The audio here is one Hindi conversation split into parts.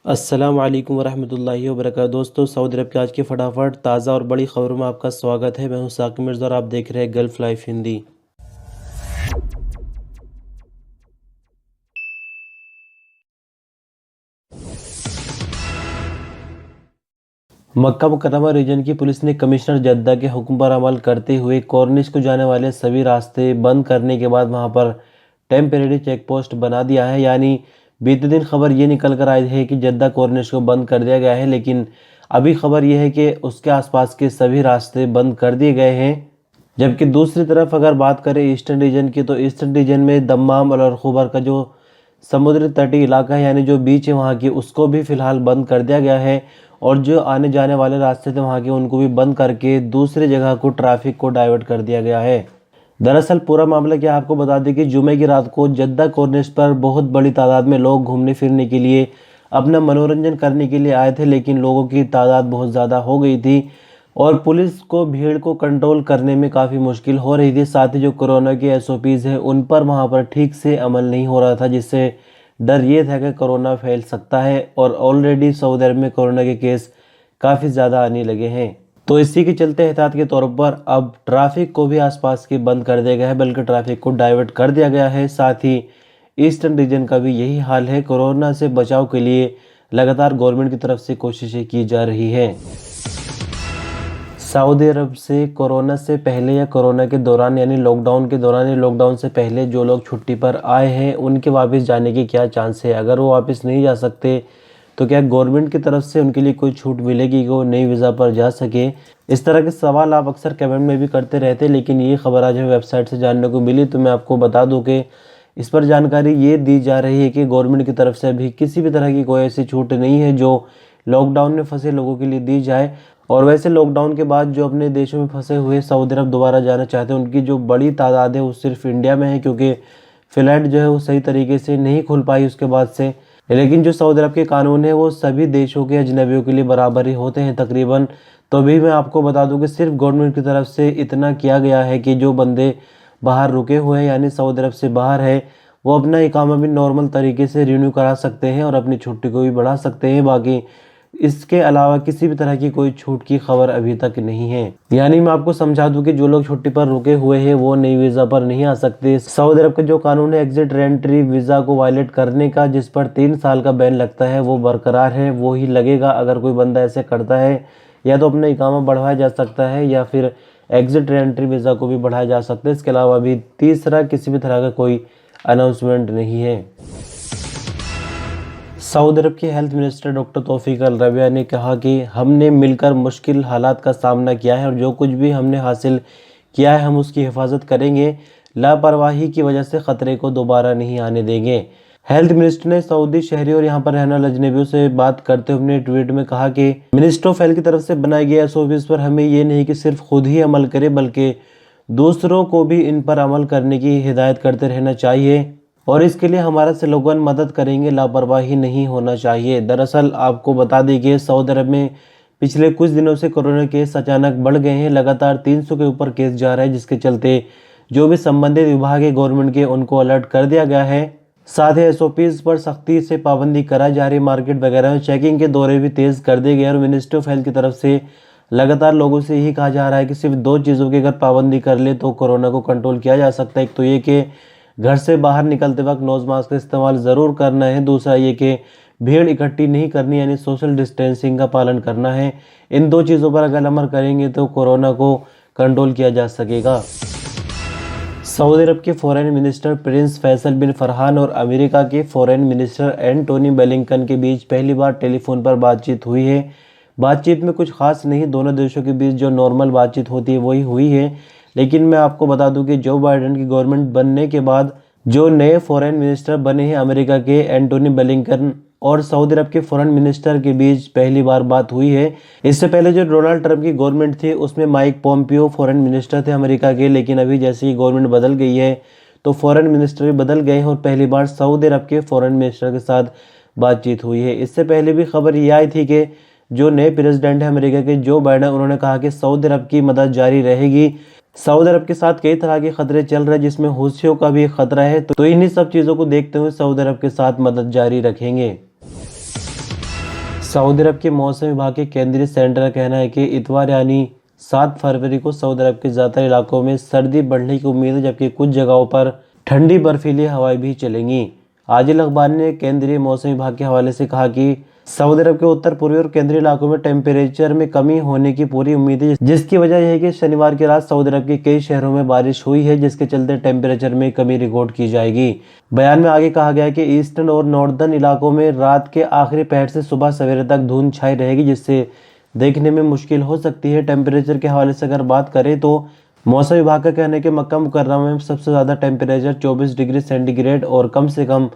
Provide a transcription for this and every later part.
अस्सलाम वालेकुम वरहमतुल्लाहि वबरकातुहू। दोस्तों, सऊदी अरब की आज की फटाफट ताज़ा और बड़ी खबरों में आपका स्वागत है। मैं हूं साकिब मिर्ज़ा और आप देख रहे हैं गल्फ़ लाइफ हिंदी। मक्का मुकर्रमा रीजन की पुलिस ने कमिश्नर जद्दा के हुक्म पर अमल करते हुए कॉर्निश को जाने वाले सभी रास्ते बंद करने के बाद वहां पर टेम्परेरी चेक पोस्ट बना दिया है। यानी बीते दिन खबर ये निकल कर आई है कि जद्दा कॉर्निश को बंद कर दिया गया है, लेकिन अभी खबर यह है कि उसके आसपास के सभी रास्ते बंद कर दिए गए हैं। जबकि दूसरी तरफ अगर बात करें ईस्टर्न रीजन की, तो ईस्टर्न रीजन में दम्माम और खुबर का जो समुद्री तटीय इलाका है, यानी जो बीच है वहाँ की, उसको भी फिलहाल बंद कर दिया गया है। और जो आने जाने वाले रास्ते थे वहाँ के, उनको भी बंद करके दूसरी जगह को ट्रैफिक को डाइवर्ट कर दिया गया है। दरअसल पूरा मामला क्या, आपको बता दें कि जुमे की रात को जद्दा कॉर्निश पर बहुत बड़ी तादाद में लोग घूमने फिरने के लिए, अपना मनोरंजन करने के लिए आए थे, लेकिन लोगों की तादाद बहुत ज़्यादा हो गई थी और पुलिस को भीड़ को कंट्रोल करने में काफ़ी मुश्किल हो रही थी। साथ ही जो कोरोना के SOPs हैं उन पर वहाँ पर ठीक से अमल नहीं हो रहा था, जिससे डर ये था कि कोरोना फैल सकता है। और ऑलरेडी सऊदी अरब में कोरोना के केस काफ़ी ज़्यादा आने लगे हैं, तो इसी के चलते एहतियात के तौर पर अब ट्रैफिक को भी आसपास के बंद कर दिया गया है, बल्कि ट्रैफिक को डाइवर्ट कर दिया गया है। साथ ही ईस्टर्न रीजन का भी यही हाल है। कोरोना से बचाव के लिए लगातार गवर्नमेंट की तरफ से कोशिशें की जा रही है। सऊदी अरब से कोरोना से पहले या कोरोना के दौरान, यानी लॉकडाउन के दौरान या लॉकडाउन से पहले जो लोग छुट्टी पर आए हैं, उनके वापस जाने की क्या चांस है? अगर वो वापस नहीं जा सकते तो क्या गवर्नमेंट की तरफ से उनके लिए कोई छूट मिलेगी कि वो नई वीज़ा पर जा सके? इस तरह के सवाल आप अक्सर कमेंट में भी करते रहते हैं, लेकिन ये खबर आज हमें वेबसाइट से जानने को मिली, तो मैं आपको बता दूं कि इस पर जानकारी ये दी जा रही है कि गवर्नमेंट की तरफ से अभी किसी भी तरह की कोई ऐसी छूट नहीं है जो लॉकडाउन में फंसे लोगों के लिए दी जाए। और वैसे लॉकडाउन के बाद जो अपने देशों में फंसे हुए सऊदी अरब दोबारा जाना चाहते हैं, उनकी जो बड़ी तादाद है वो सिर्फ इंडिया में है, क्योंकि फ़्लाइट जो है वो सही तरीके से नहीं खुल पाई उसके बाद से। लेकिन जो सऊदी अरब के कानून है वो सभी देशों के अजनबियों के लिए बराबर ही होते हैं तकरीबन। तो भी मैं आपको बता दूं कि सिर्फ गवर्नमेंट की तरफ से इतना किया गया है कि जो बंदे बाहर रुके हुए हैं, यानी सऊदी अरब से बाहर है, वो अपना इकामा भी नॉर्मल तरीके से रिन्यू करा सकते हैं और अपनी छुट्टी को भी बढ़ा सकते हैं। बाकी इसके अलावा किसी भी तरह की कोई छूट की खबर अभी तक नहीं है। यानी मैं आपको समझा दूं कि जो लोग छुट्टी पर रुके हुए हैं वो नई वीज़ा पर नहीं आ सकते। सऊदी अरब का जो कानून है एग्जिट रेंट्री वीज़ा को वायलेट करने का, जिस पर 3 साल का बैन लगता है, वो बरकरार है, वो ही लगेगा। अगर कोई बंदा ऐसे करता है, या तो अपना इकामा बढ़वाया जा सकता है या फिर एग्जिट रेंट्री वीज़ा को भी बढ़ाया जा सकता है। इसके अलावा अभी तीसरा किसी भी तरह का कोई अनाउंसमेंट नहीं है। सऊदी अरब के हेल्थ मिनिस्टर डॉक्टर तौफीक अल रबिया ने कहा कि हमने मिलकर मुश्किल हालात का सामना किया है और जो कुछ भी हमने हासिल किया है हम उसकी हिफाजत करेंगे। लापरवाही की वजह से ख़तरे को दोबारा नहीं आने देंगे। हेल्थ मिनिस्टर ने सऊदी शहरी और यहाँ पर रहने वाले अजनबियों से बात करते हुए अपने ट्वीट में कहा कि मिनिस्टर ऑफ हेल्थ की तरफ से बनाए गए SOPs पर हमें ये नहीं कि सिर्फ खुद ही अमल करें, बल्कि दूसरों को भी इन पर अमल करने की हिदायत करते रहना चाहिए और इसके लिए हमारा से लोगों मदद करेंगे। लापरवाही नहीं होना चाहिए। दरअसल आपको बता दें कि सऊदी अरब में पिछले कुछ दिनों से कोरोना केस अचानक बढ़ गए हैं। लगातार 300 के ऊपर केस जा रहा है, जिसके चलते जो भी संबंधित विभाग है गवर्नमेंट के, उनको अलर्ट कर दिया गया है। साथ ही SOPs पर सख्ती से पाबंदी कराई जा रही। मार्केट वगैरह में चेकिंग के दौरे भी तेज कर दिए गए और मिनिस्ट्री ऑफ हेल्थ की तरफ से लगातार लोगों से यही कहा जा रहा है कि सिर्फ 2 चीज़ों की अगर पाबंदी कर ले तो कोरोना को कंट्रोल किया जा सकता है। एक तो ये कि घर से बाहर निकलते वक्त नोज मास्क का इस्तेमाल ज़रूर करना है। दूसरा ये कि भीड़ इकट्ठी नहीं करनी, यानी सोशल डिस्टेंसिंग का पालन करना है। इन 2 चीज़ों पर अगर अमल करेंगे तो कोरोना को कंट्रोल किया जा सकेगा। सऊदी अरब के फॉरेन मिनिस्टर प्रिंस फैसल बिन फरहान और अमेरिका के फॉरेन मिनिस्टर एंटोनी ब्लिंकन के बीच पहली बार टेलीफोन पर बातचीत हुई है। बातचीत में कुछ खास नहीं, दोनों देशों के बीच जो नॉर्मल बातचीत होती है वही हुई है। लेकिन मैं आपको बता दूं कि जो बाइडेन की गवर्नमेंट बनने के बाद जो नए फॉरेन मिनिस्टर बने हैं, अमेरिका के एंटोनी ब्लिंकन और सऊदी अरब के फॉरेन मिनिस्टर के बीच पहली बार बात हुई है। इससे पहले जो डोनाल्ड ट्रंप की गवर्नमेंट थी उसमें माइक पोम्पियो फॉरेन मिनिस्टर थे अमेरिका के, लेकिन अभी जैसे ही गवर्नमेंट बदल गई है तो फॉरेन मिनिस्टर भी बदल गए हैं और पहली बार सऊदी अरब के फॉरेन मिनिस्टर के साथ बातचीत हुई है। इससे पहले भी खबर ये आई थी कि जो नए प्रेसिडेंट है अमेरिका के, जो बाइडेन, उन्होंने कहा कि सऊदी अरब की मदद जारी रहेगी। सऊदी अरब के साथ कई तरह के खतरे चल रहे हैं, जिसमें हूथियों का भी खतरा है, तो इन्हीं सब चीज़ों को देखते हुए सऊदी अरब के साथ मदद जारी रखेंगे। सऊदी अरब के मौसम विभाग के केंद्रीय सेंटर का कहना है कि इतवार यानी 7 फरवरी को सऊदी अरब के ज़्यादातर इलाकों में सर्दी बढ़ने की उम्मीद है, जबकि कुछ जगहों पर ठंडी बर्फीली हवाएं भी चलेंगी। आजिल अखबार ने केंद्रीय मौसम विभाग के हवाले से कहा कि सऊदी अरब के उत्तर पूर्वी और केंद्रीय इलाकों में टेम्परेचर में कमी होने की पूरी उम्मीद है, जिसकी वजह यह है कि शनिवार की रात सऊदी अरब के कई शहरों में बारिश हुई है, जिसके चलते टेम्परेचर में कमी रिकॉर्ड की जाएगी। बयान में आगे कहा गया है कि ईस्टर्न और नॉर्दर्न इलाकों में रात के आखिरी पहर से सुबह सवेरे तक धुंध छाई रहेगी, जिससे देखने में मुश्किल हो सकती है। टेम्परेचर के हवाले से अगर बात करें तो मौसम विभाग का कहना है कि मक्का मुकर्रमा में सबसे ज़्यादा टेम्परेचर 24 डिग्री सेंटीग्रेड और कम से कम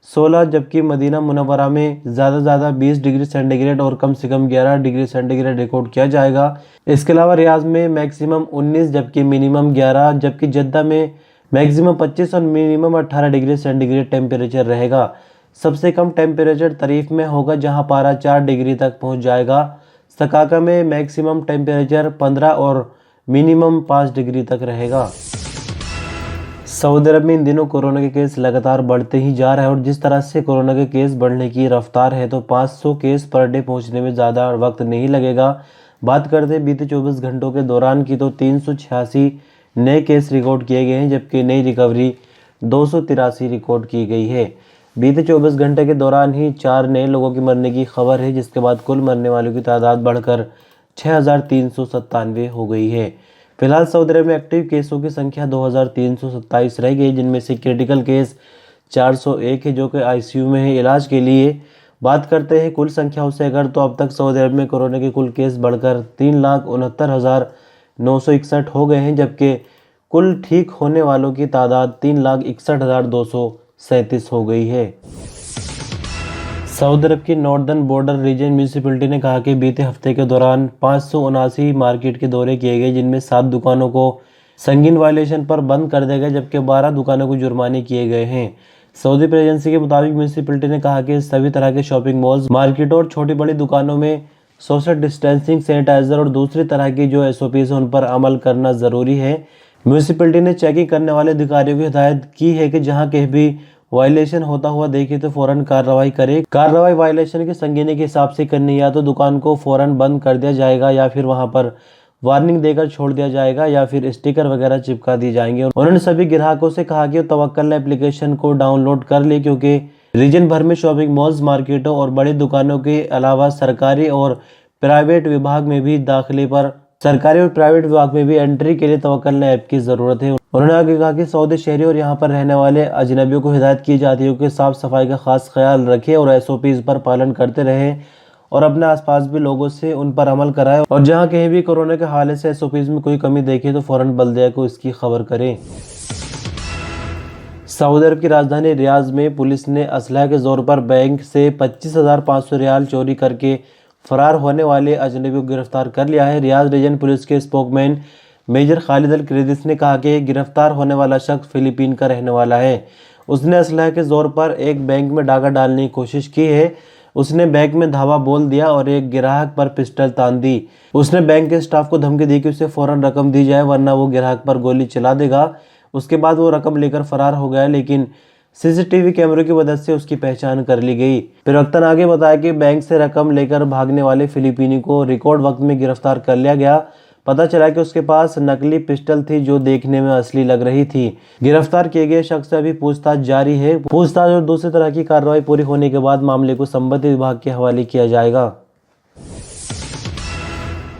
16, जबकि मदीना मुनव्वरा में ज़्यादा 20 डिग्री सेंटीग्रेड और कम से कम 11 डिग्री सेंटीग्रेड रिकॉर्ड किया जाएगा। इसके अलावा रियाज में मैक्सिमम 19 जबकि मिनिमम 11, जबकि जद्दा में मैक्सिमम 25 और मिनिमम 18 डिग्री सेंटीग्रेड टेम्परेचर रहेगा। सबसे कम टेम्परेचर तरीफ में होगा, जहां पारा 4 डिग्री तक पहुंच जाएगा। सकाका में मैक्सिमम टेम्परेचर 15 और मिनिमम 5 डिग्री तक रहेगा। सऊदी अरब में इन दिनों कोरोना के केस लगातार बढ़ते ही जा रहे हैं, और जिस तरह से कोरोना के केस बढ़ने की रफ्तार है तो 500 केस पर डे पहुंचने में ज़्यादा वक्त नहीं लगेगा। बात करते हैं बीते 24 घंटों के दौरान की, तो 386 नए केस रिकॉर्ड किए गए हैं, जबकि नई रिकवरी 283 रिकॉर्ड की गई है। बीते 24 घंटे के दौरान ही 4 नए लोगों की मरने की खबर है, जिसके बाद कुल मरने वालों की तादाद बढ़कर 6397 हो गई है। फिलहाल सऊदी अरब में एक्टिव केसों की संख्या 2327 रह गई, जिनमें से क्रिटिकल केस 401 है, जो कि आईसीयू में है इलाज के लिए। बात करते हैं कुल संख्याओं से अगर, तो अब तक सऊदी अरब में कोरोना के कुल केस बढ़कर 3,69,961 हो गए हैं, जबकि कुल ठीक होने वालों की तादाद 3,61,237 हो गई है। सऊदी अरब की नॉर्दर्न बॉर्डर रीजन म्यूनिसिपैलिटी ने कहा कि बीते हफ्ते के दौरान 579 मार्केट के दौरे किए गए, जिनमें 7 दुकानों को संगीन वायलेशन पर बंद कर दिया गया, जबकि 12 दुकानों को जुर्माने किए गए हैं। सऊदी प्रेस एजेंसी के मुताबिक म्यूनिसिपैलिटी ने कहा कि सभी तरह के शॉपिंग मॉल्स, मार्केटों और छोटी बड़ी दुकानों में सोशल डिस्टेंसिंग, सैनिटाइजर और दूसरी तरह की जो SOPs है उन पर अमल करना ज़रूरी है। म्यूनिसिपैलिटी ने चेकिंग करने वाले अधिकारियों की हिदायत की है कि जहाँ कहीं भी वायलेशन होता हुआ देखे तो फौरन कार्रवाई करे। कार्रवाई वायलेशन की संगीनी के हिसाब से करनी, या तो दुकान को फौरन बंद कर दिया जाएगा, या फिर वहां पर वार्निंग देकर छोड़ दिया जाएगा, या फिर स्टिकर वगैरह चिपका दी जाएंगे। उन्होंने सभी ग्राहकों से कहा कि तवक्कल एप्लीकेशन को डाउनलोड कर ले, क्योंकि रीजन भर में शॉपिंग मॉल्स, मार्केटों और बड़ी दुकानों के अलावा सरकारी और प्राइवेट विभाग में भी एंट्री के लिए तवक्कल ऐप की ज़रूरत है। उन्होंने आगे कहा कि सऊदी शहरी और यहाँ पर रहने वाले अजनबियों को हिदायत की जाती है कि साफ़ सफाई का खास ख्याल रखें और SOPs पर पालन करते रहें, और अपने आसपास भी लोगों से उन पर अमल कराएं, और जहाँ कहीं भी कोरोना के हवाले से SOPs में कोई कमी देखे तो फ़ौरन बल्दिया को इसकी खबर करें। सऊदी अरब की राजधानी रियाज में पुलिस ने असलहा के जोर पर बैंक से 25,500 रियाल चोरी करके फरार होने वाले अजनबी को गिरफ्तार कर लिया है। रियाज रीजन पुलिस के स्पोकमैन मेजर खालिद अल क्रेदिस ने कहा कि गिरफ्तार होने वाला शख्स फिलीपीन का रहने वाला है। उसने असलहा के जोर पर एक बैंक में डाका डालने की कोशिश की है। उसने बैंक में धावा बोल दिया और एक ग्राहक पर पिस्टल तान दी। उसने बैंक के स्टाफ को धमकी दी कि उसे फौरन रकम दी जाए, वरना वो ग्राहक पर गोली चला देगा। उसके बाद वो रकम लेकर फरार हो गया, लेकिन CCTV कैमरों की मदद से उसकी पहचान कर ली गई। प्रवक्ता ने आगे बताया कि बैंक से रकम लेकर भागने वाले फिलीपीनी को रिकॉर्ड वक्त में गिरफ्तार कर लिया गया। पता चला कि उसके पास नकली पिस्टल थी जो देखने में असली लग रही थी। गिरफ्तार किए गए शख्स से अभी पूछताछ जारी है। पूछताछ और दूसरी तरह की कार्रवाई पूरी होने के बाद मामले को संबंधित विभाग के हवाले किया जाएगा।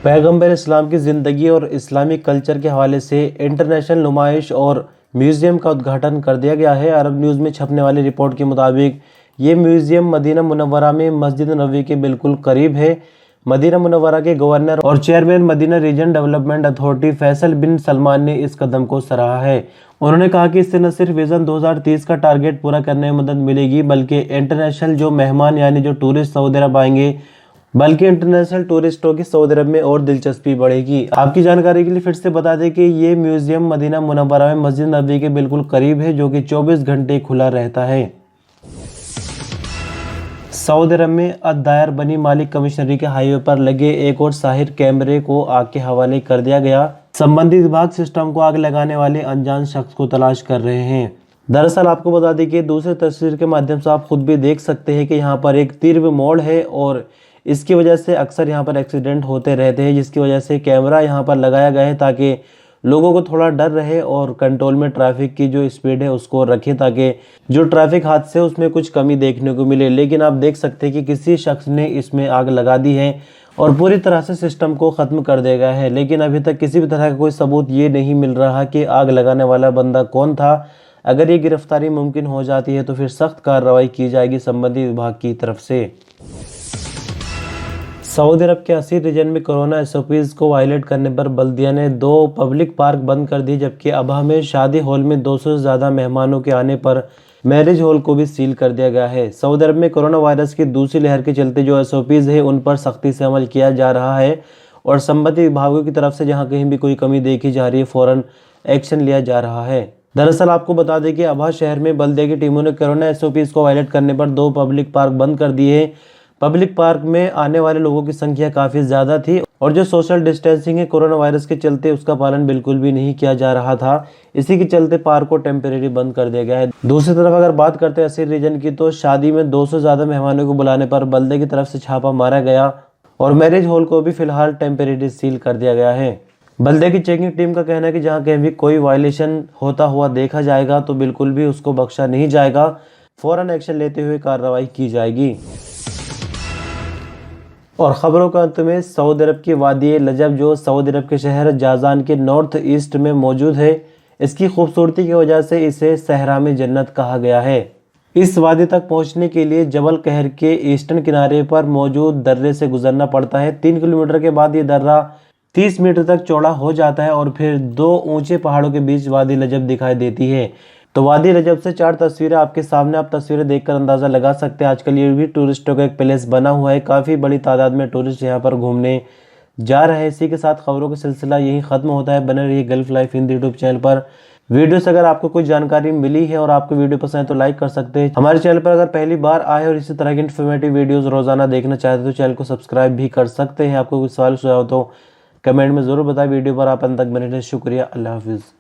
पैगंबर इस्लाम की ज़िंदगी और इस्लामिक कल्चर के हवाले से इंटरनेशनल नुमाइश और म्यूज़ियम का उद्घाटन कर दिया गया है। अरब न्यूज़ में छपने वाली रिपोर्ट के मुताबिक ये म्यूज़ियम मदीना मुनव्वरा में मस्जिद नबवी के बिल्कुल करीब है। मदीना मुनव्वरा के गवर्नर और chairman Medina region development authority Faisal bin Salman ने इस कदम को सराहा है। उन्होंने कहा कि इससे न सिर्फ विजन 2030 का टारगेट पूरा करने में मदद मिलेगी, बल्कि इंटरनेशनल जो मेहमान यानी जो टूरिस्ट सऊदी अरब आएंगे, बल्कि इंटरनेशनल टूरिस्टों की सऊदी अरब में और दिलचस्पी बढ़ेगी। आपकी जानकारी के लिए फिर से बता दें कि ये म्यूज़ियम मदीना मुनव्वरा में मस्जिद नबवी के बिल्कुल करीब है, जो कि 24 घंटे खुला रहता है। सऊदी अरब में अद-दायर बनी मालिक कमिश्नरी के हाईवे पर लगे एक और साहिर कैमरे को आग के हवाले कर दिया गया। संबंधित विभाग सिस्टम को आग लगाने वाले अनजान शख्स को तलाश कर रहे हैं। दरअसल आपको बता दें कि दूसरी तस्वीर के माध्यम से आप खुद भी देख सकते हैं कि यहाँ पर एक तीव्र मोड़ है और इसकी वजह से अक्सर यहाँ पर एक्सीडेंट होते रहते हैं, जिसकी वजह से कैमरा यहाँ पर लगाया गया है ताकि लोगों को थोड़ा डर रहे और कंट्रोल में ट्रैफिक की जो स्पीड है उसको रखें, ताकि जो ट्रैफिक हादसे है उसमें कुछ कमी देखने को मिले। लेकिन आप देख सकते हैं कि किसी शख्स ने इसमें आग लगा दी है और पूरी तरह से सिस्टम को ख़त्म कर दिया गया है। लेकिन अभी तक किसी भी तरह का कोई सबूत ये नहीं मिल रहा कि आग लगाने वाला बंदा कौन था। अगर ये गिरफ्तारी मुमकिन हो जाती है तो फिर सख्त कार्रवाई की जाएगी संबंधित विभाग की तरफ से। सऊदी अरब के 80 रीजन में कोरोना एसओपीज़ को वायलेट करने पर बल्दिया ने 2 पब्लिक पार्क बंद कर दिए, जबकि अबहा में शादी हॉल में 200 से ज़्यादा मेहमानों के आने पर मैरिज हॉल को भी सील कर दिया गया है। सऊदी अरब में कोरोना वायरस की दूसरी लहर के चलते जो एसओपीज़ है उन पर सख्ती से अमल किया जा रहा है और संबंधित विभागों की तरफ से जहाँ कहीं भी कोई कमी देखी जा रही है फ़ौरन एक्शन लिया जा रहा है। दरअसल आपको बता दें कि अबहा शहर में बल्दिया की टीमों ने कोरोना एसओपीज़ को वायलेट करने पर 2 पब्लिक पार्क बंद कर दिए। पब्लिक पार्क में आने वाले लोगों की संख्या काफ़ी ज़्यादा थी और जो सोशल डिस्टेंसिंग है कोरोना वायरस के चलते उसका पालन बिल्कुल भी नहीं किया जा रहा था। इसी के चलते पार्क को टेम्परेरी बंद कर दिया गया है। दूसरी तरफ अगर बात करते हैं अस्सी रीजन की, तो शादी में 200 से ज़्यादा मेहमानों को बुलाने पर बल्दे की तरफ से छापा मारा गया और मैरिज हॉल को भी फिलहाल टेम्परेरी सील कर दिया गया है। बल्दे की चेकिंग टीम का कहना है कि जहाँ कहीं भी कोई वायलेशन होता हुआ देखा जाएगा तो बिल्कुल भी उसको बख्शा नहीं जाएगा, फ़ौरन एक्शन लेते हुए कार्रवाई की जाएगी। और ख़बरों का अंत में सऊदी अरब की वादी लजब जो सऊदी अरब के शहर जाज़ान के नॉर्थ ईस्ट में मौजूद है, इसकी खूबसूरती की वजह से इसे सहरा में जन्नत कहा गया है। इस वादी तक पहुंचने के लिए जबल कहर के ईस्टर्न किनारे पर मौजूद दर्रे से गुजरना पड़ता है। 3 किलोमीटर के बाद ये दर्रा 30 मीटर तक चौड़ा हो जाता है और फिर 2 ऊंचे पहाड़ों के बीच वादी लजब दिखाई देती है। तो वादी रजब से 4 तस्वीरें आपके सामने, आप तस्वीरें देखकर अंदाज़ा लगा सकते हैं आजकल ये भी टूरिस्टों का एक प्लेस बना हुआ है। काफ़ी बड़ी तादाद में टूरिस्ट यहाँ पर घूमने जा रहे हैं। इसी के साथ खबरों का सिलसिला यही ख़त्म होता है। बने रहिए gulf life Hindi YouTube channel पर। वीडियो से अगर आपको कोई जानकारी मिली है और आपको वीडियो पसंद है तो लाइक कर सकते हैं। हमारे चैनल पर अगर पहली बार आए और इसी तरह की इन्फॉर्मेटिव वीडियोज़ रोज़ाना देखना चाहते हैं तो चैनल को सब्सक्राइब भी कर सकते हैं। आपको कोई सवाल सुझाव तो कमेंट में ज़रूर बताएं। वीडियो पर आप अंत तक बने रहें। शुक्रिया। अल्लाह हाफिज़।